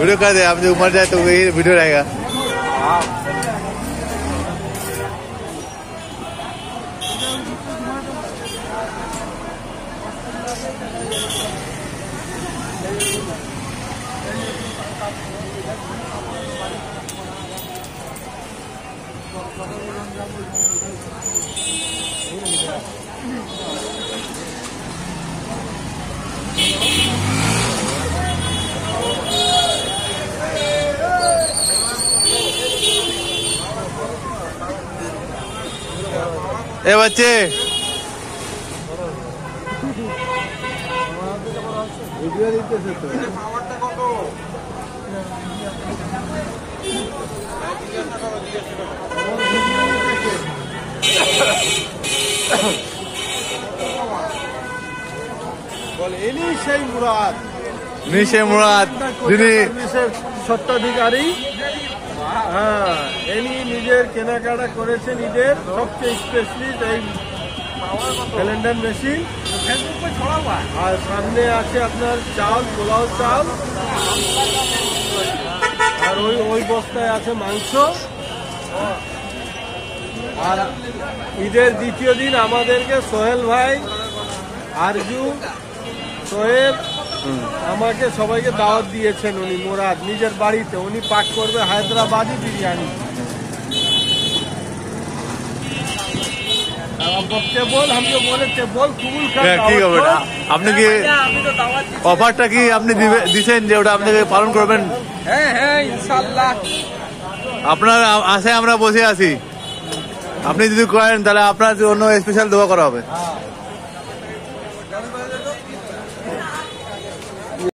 Video कर दे, हम जो मर जाए तो वही वीडियो रहेगा। ए बच्चे মুরাদ যিনি স্বত্বাধিকারী। হ্যাঁ, ইনি নিজের কেনাকাটা করেছেন ঈদের সবচেয়ে স্পেশালিস্ট এই ক্যালেন্ডার মেশিন। আর সামনে আছে আপনার চাল, পোলাও চাল, আর ওই বস্তায় আছে মাংস। আর ঈদের দ্বিতীয় দিন আমাদেরকে সোহেল ভাই, আরজু, সোহেব আমাকে সবাইকে দাওয়াত দিয়েছেন। উনি মুরাদ নিজের বাড়িতে উনি পাক করবে হায়দ্রাবাদি বিরিয়ানি। আপনি কি অফারটা কি আপনি দিচ্ছেন যে ওটা আপনাকে পালন করবেন? হ্যাঁ হ্যাঁ, ইনশাআল্লাহ। আপনার আশায় আমরা বসে আছি। আপনি যদি করেন তাহলে আপনার জন্য স্পেশাল দোয়া করা হবে।